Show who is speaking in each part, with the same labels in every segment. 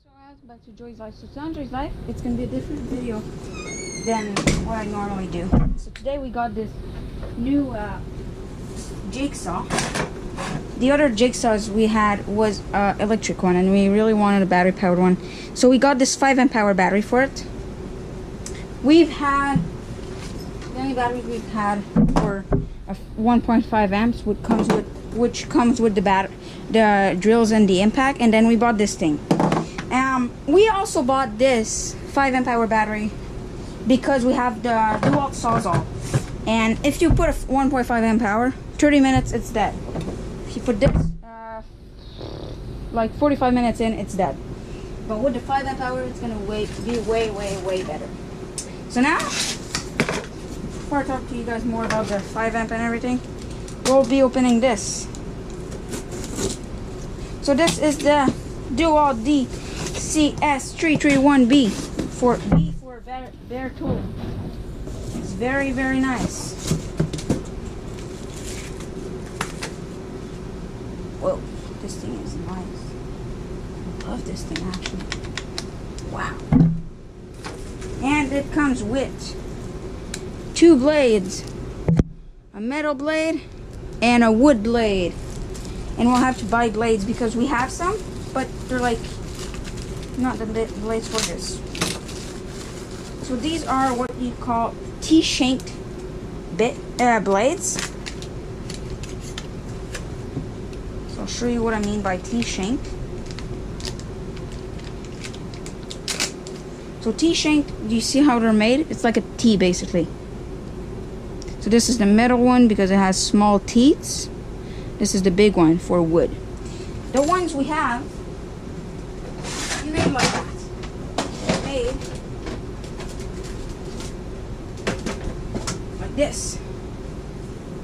Speaker 1: So guys, back to Joy's Life. So on Joy's Life, it's gonna be a different video than what I normally do. So today we got this new jigsaw. The other jigsaws we had was electric one, and we really wanted a battery powered one. So we got this 5 amp hour battery for it. We've had the only batteries we've had were 1.5 amps, which comes with the drills and the impact, and then we bought this thing. We also bought this 5 amp hour battery because we have the DeWalt Sawzall, and if you put a 1.5 amp hour, 30 minutes it's dead. If you put this like 45 minutes in, it's dead. But with the 5 amp hour, it's gonna be way better. So now, before I talk to you guys more about the 5 amp and everything, we'll be opening this. So this is the DeWalt DCS331B for bare tool. It's very nice. Whoa, this thing is nice. I love this thing actually. Wow. And it comes with 2 blades, a metal blade and a wood blade. And we'll have to buy blades because we have some, but they're like not the blades for this. So these are what you call T-shanked blades. So I'll show you what I mean by T-shanked. So T-shanked, do you see how they're made? It's like a T basically. So this is the metal one because it has small teeth. This is the big one for wood. The ones we have, made like that. Made like this,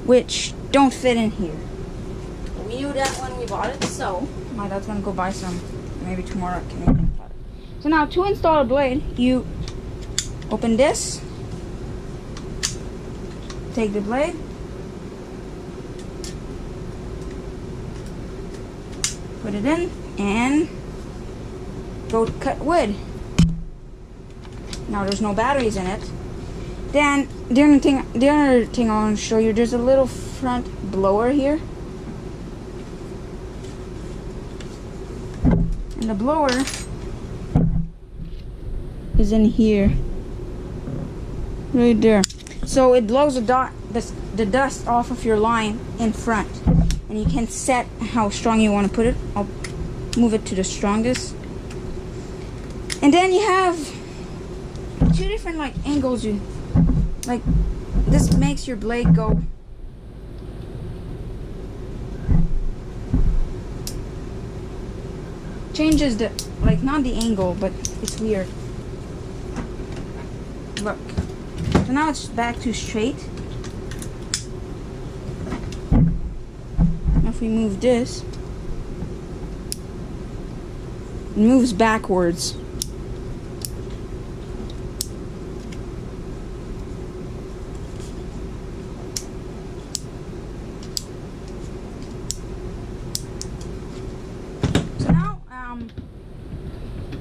Speaker 1: which don't fit in here. We knew that when we bought it, so my dad's gonna go buy some maybe tomorrow at Canadian Tire. So now to install a blade, you open this, take the blade, put it in, and go to cut wood. Now there's no batteries in it. Then the other thing I want to show you, there's a little front blower here, and the blower is in here, right there. So it blows the dust off of your line in front, and you can set how strong you want to put it. I'll move it to the strongest. And then you have 2 different like angles. This makes your blade go. Changes the, not the angle, but it's weird. Look. So now it's back to straight. Now if we move this, it moves backwards.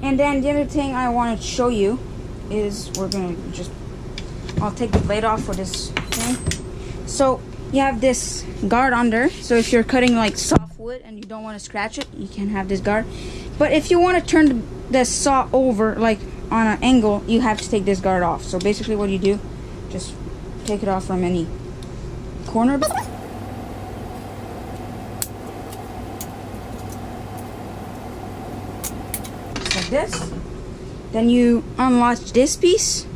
Speaker 1: And then the other thing I want to show you is I'll take the blade off for this thing. So you have this guard under, so if you're cutting like soft wood and you don't want to scratch it, you can have this guard. But if you want to turn the saw over like on an angle, you have to take this guard off. So basically what you do, just take it off from any corner. Like this. Then you unlatch this piece.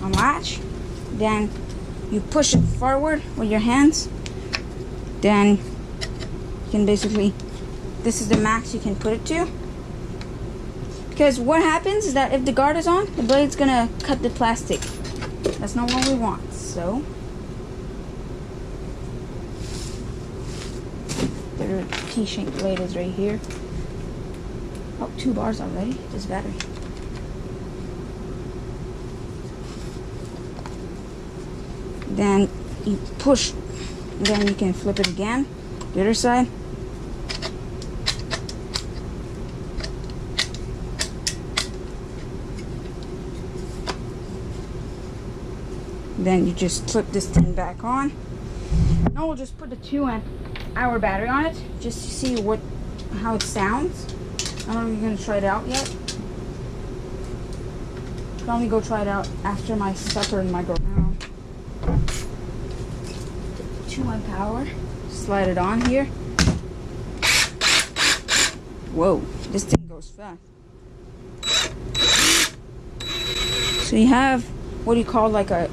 Speaker 1: Unlatch. Then you push it forward with your hands. Then you can basically, this is the max you can put it to. Because what happens is that if the guard is on, the blade's gonna cut the plastic. That's not what we want. So the T-shaped blade is right here. Oh, 2 bars already. This battery. Then you push, then you can flip it again. The other side. Then you just flip this thing back on. Now we'll just put the 2 amp hour battery on it just to see how it sounds. I don't know if you're gonna try it out yet. Probably go try it out after my supper and my girl. 2 amp hour. Slide it on here. Whoa, this thing goes fast. So you have what do you call like a,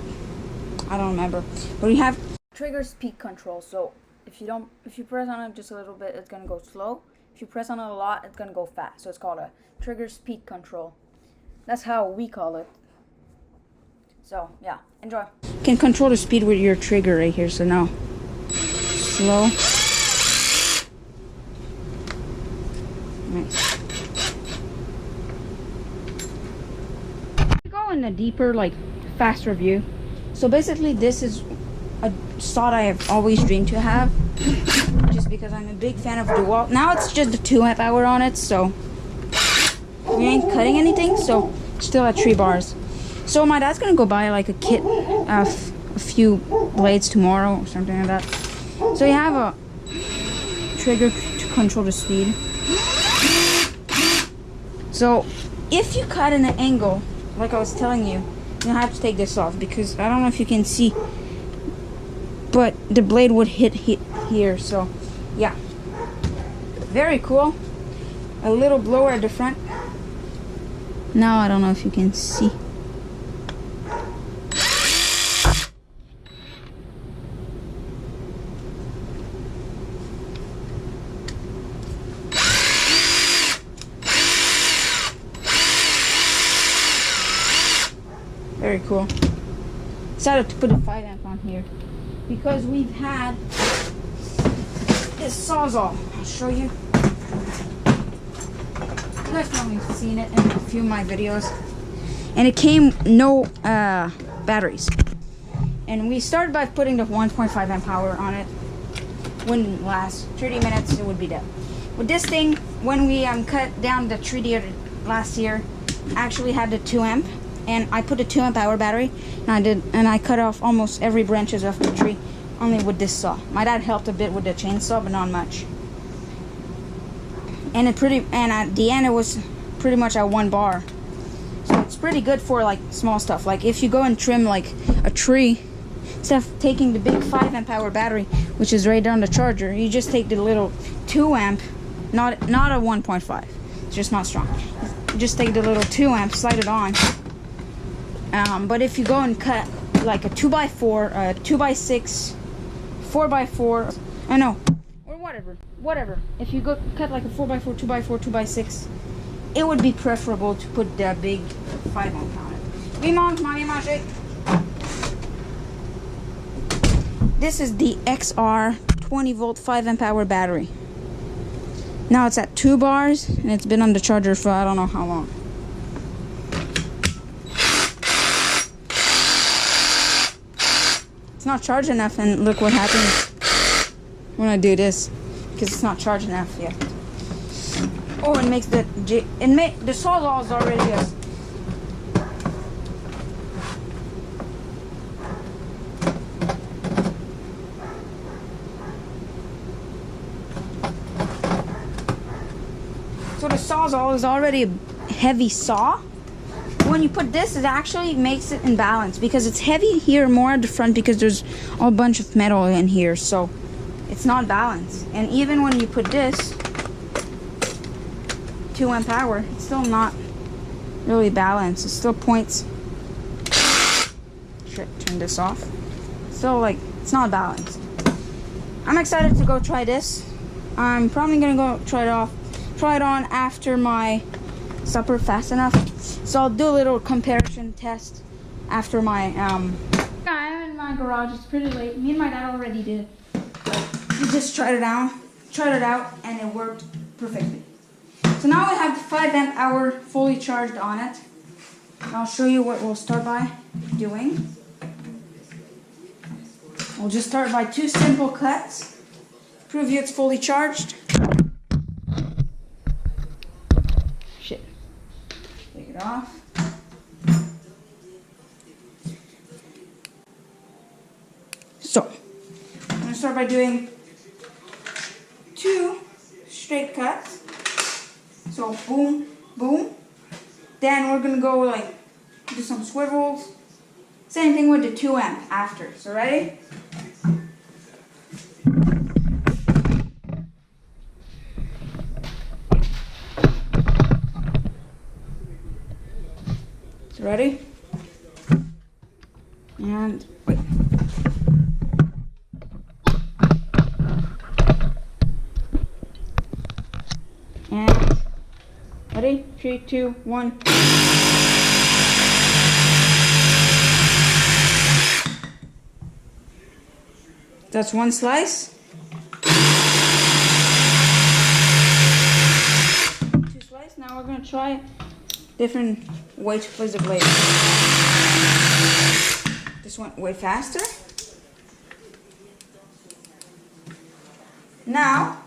Speaker 1: I don't remember, but you have trigger speed control. So if you press on it just a little bit, it's gonna go slow. If you press on it a lot, it's gonna go fast. So it's called a trigger speed control. That's how we call it. So yeah, enjoy. You can control the speed with your trigger right here. So now slow. Nice. Go in a deeper, like faster view. So basically this is a saw I have always dreamed to have, just because I'm a big fan of DeWalt. Now it's just a 2 amp hour on it, so we ain't cutting anything, so still at 3 bars. So my dad's gonna go buy like a kit of a few blades tomorrow or something like that. So you have a trigger to control the speed. So if you cut in an angle, like I was telling you, you'll have to take this off, because I don't know if you can see, but the blade would hit here. So yeah, very cool. A little blower at the front. Now I don't know if you can see. Very cool. Decided to put a 5 amp on here because we've had this Sawzall. I'll show you. You guys probably have seen it in a few of my videos. And it came no batteries. And we started by putting the 1.5 amp power on it. Wouldn't last 30 minutes, it would be dead. With this thing, when we cut down the tree deer last year, actually had the 2 amp. And I put a 2 amp hour battery, and I cut off almost every branches of the tree only with this saw. My dad helped a bit with the chainsaw, but not much. And at the end it was pretty much at 1 bar. So it's pretty good for like small stuff. Like if you go and trim like a tree, instead of taking the big 5 amp hour battery, which is right down the charger, you just take the little 2 amp, not a 1.5. It's just not strong. You just take the little 2 amp, slide it on. But if you go and cut like a 2x4, 2x6, 4x4, I know, or whatever. If you go cut like a 4x4, 2x4, 2x6, it would be preferable to put the big 5 amp on it. This is the XR 20 volt 5 amp hour battery. Now it's at 2 bars, and it's been on the charger for I don't know how long. It's not charged enough, and look what happens when I do this, because it's not charged enough yet. Oh, it makes the Sawzall is already a, so the Sawzall is already a heavy saw. When you put this, it actually makes it in balance, because it's heavy here more at the front because there's a bunch of metal in here, so it's not balanced. And even when you put this 2 amp hour, it's still not really balanced. It still points. Turn this off. Still, like, it's not balanced. I'm excited to go try this. I'm probably gonna go try it on after my supper fast enough. So I'll do a little comparison test after my I'm in my garage. It's pretty late. Me and my dad already did. We just tried it out, and it worked perfectly. So now we have the 5 amp hour fully charged on it. I'll show you what we'll start by doing. We'll just start by 2 simple cuts. Prove you it's fully charged. Shit. Take it off. So, I'm going to start by doing 2 straight cuts. So, boom, boom. Then we're going to go like, do some swivels. Same thing with the 2M after. So, ready? So, ready? And wait. And ready? 3, 2, 1. That's 1 slice. 2 slices. Now we're going to try different way to place the blade. This went way faster. Now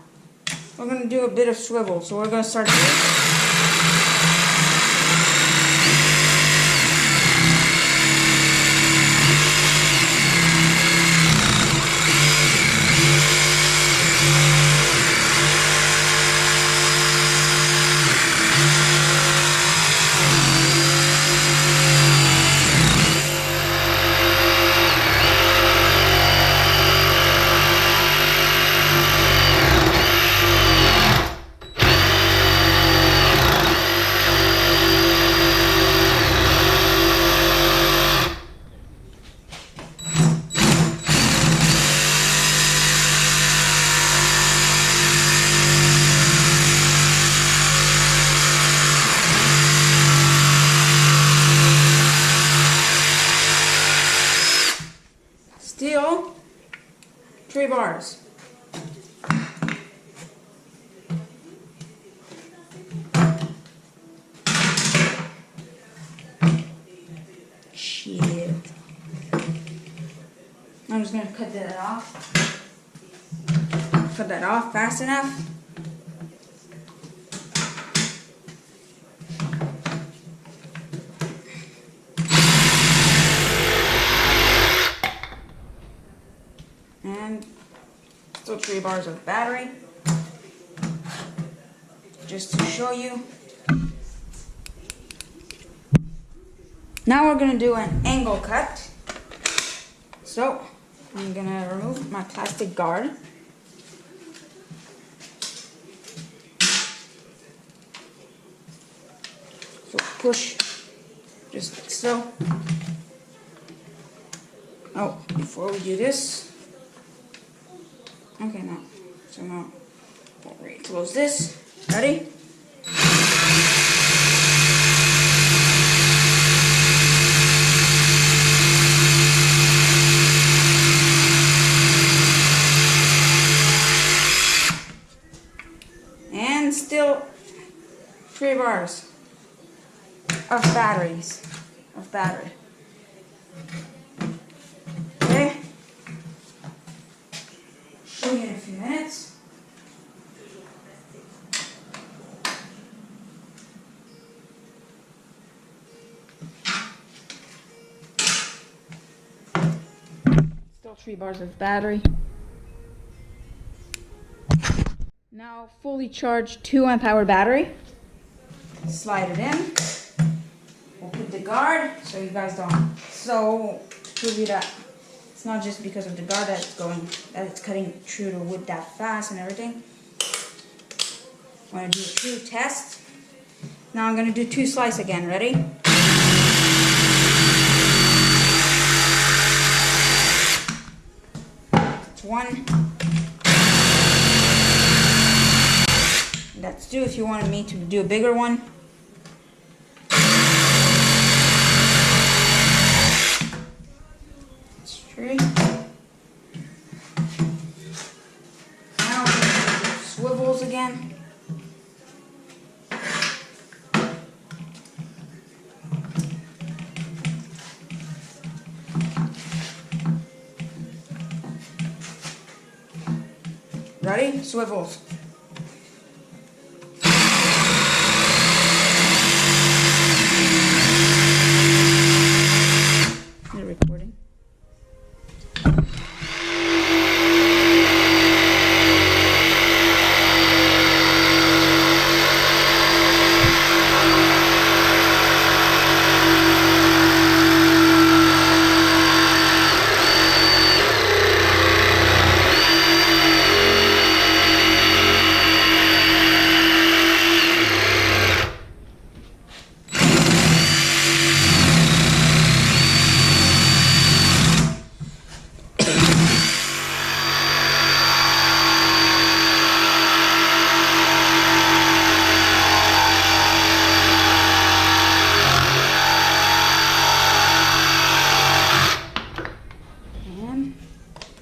Speaker 1: we're going to do a bit of swivel. So we're going to start here. Still 3 bars. Shit. I'm just gonna cut that off. Cut that off fast enough. And still 3 bars of battery, just to show you. Now we're going to do an angle cut. So I'm going to remove my plastic guard. So push just like so. Oh, before we do this, okay, now, so now, we'll close this. Ready? And still 3 bars of battery. Okay. Show you in a few minutes. Still 3 bars of battery. Now fully charged 2-amp-hour battery. Slide it in. We'll put the guard so you guys don't. So to prove you that it's not just because of the guard that it's cutting through the wood that fast and everything. I want to do a true test. Now I'm going to do 2 slices again. Ready? That's 1. That's 2 if you wanted me to do a bigger one. That's 3. Now we're going to do swivels again. Ready? Swivels. You're recording.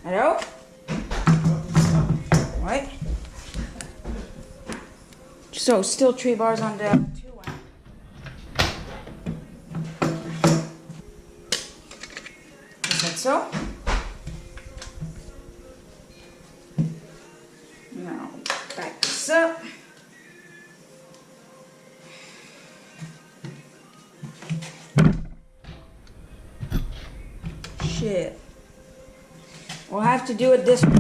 Speaker 1: Hello? What? So, still 3 bars on the 2 amp. Is that so? Now, back this up. Shit. We'll have to do it this way.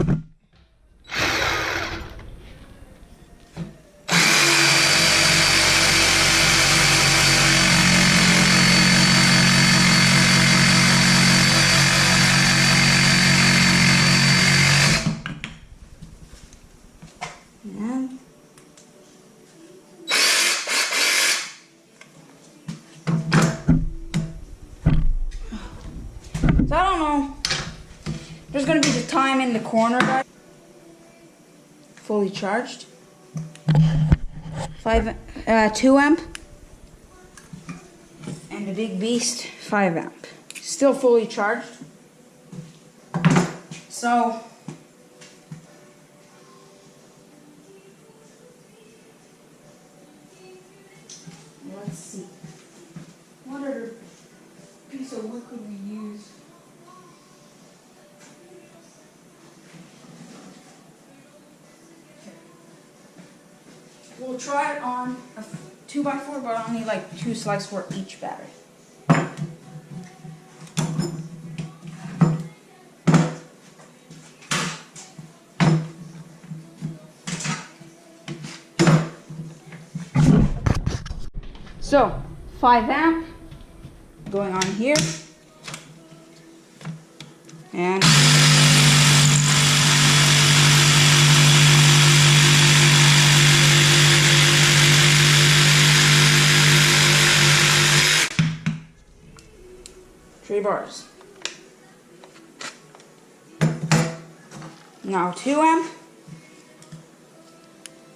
Speaker 1: And so I don't know. There's gonna be the time in the corner, guys. Fully charged. 2 amp. And the big beast, 5 amp. Still fully charged. So let's see. What other piece of wood could we use? We'll try it on a 2x4, but only like 2 slices for each battery. So, 5 amp going on here. And three bars. Now 2 amp,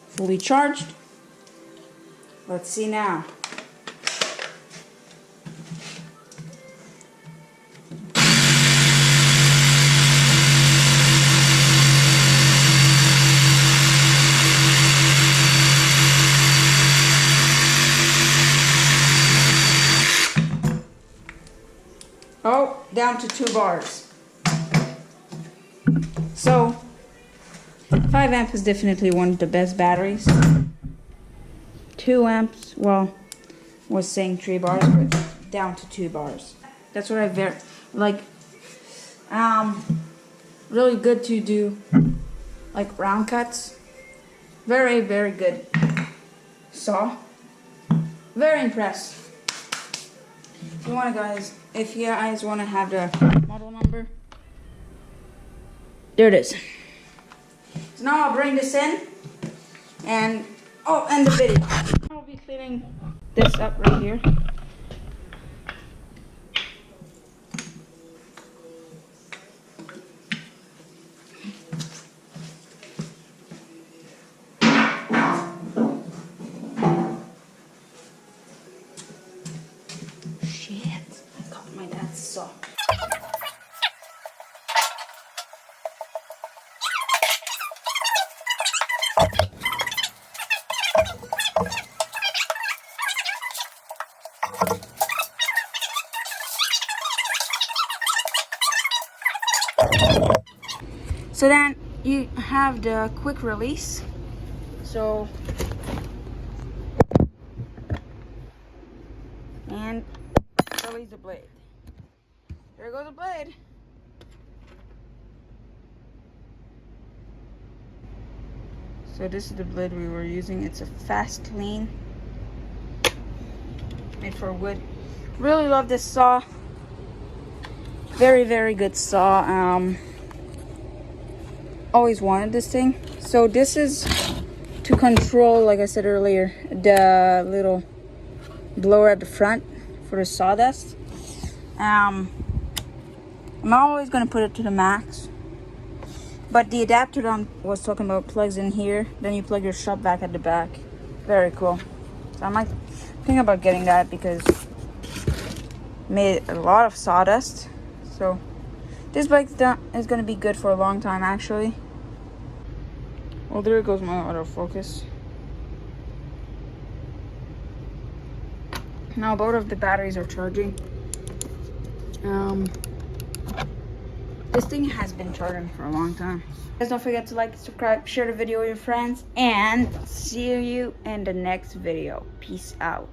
Speaker 1: fully charged. Let's see now. Oh, down to 2 bars. So, 5 amp is definitely one of the best batteries. 2 amps, well, was saying 3 bars, but down to 2 bars. That's what I like. Really good to do, like round cuts. Very, very good saw. Very impressed. If you guys want to have the model number, there it is. So now I'll bring this in and end the video. I'll be cleaning this up right here. My dad's saw. So then you have the quick release. So, and release the blade. There goes the blade. So this is the blade we were using. It's a fast lean, made for wood. Really love this saw. Very, very good saw. Always wanted this thing. So this is to control, like I said earlier, the little blower at the front for the sawdust. I'm always gonna put it to the max. But the adapter that I was talking about plugs in here. Then you plug your shop vac at the back. Very cool. So I might think about getting that because it made a lot of sawdust. So this bike is going to be good for a long time actually. Well, there goes my autofocus. Now both of the batteries are charging. This thing has been charging for a long time. Guys, don't forget to like, subscribe, share the video with your friends, and see you in the next video. Peace out.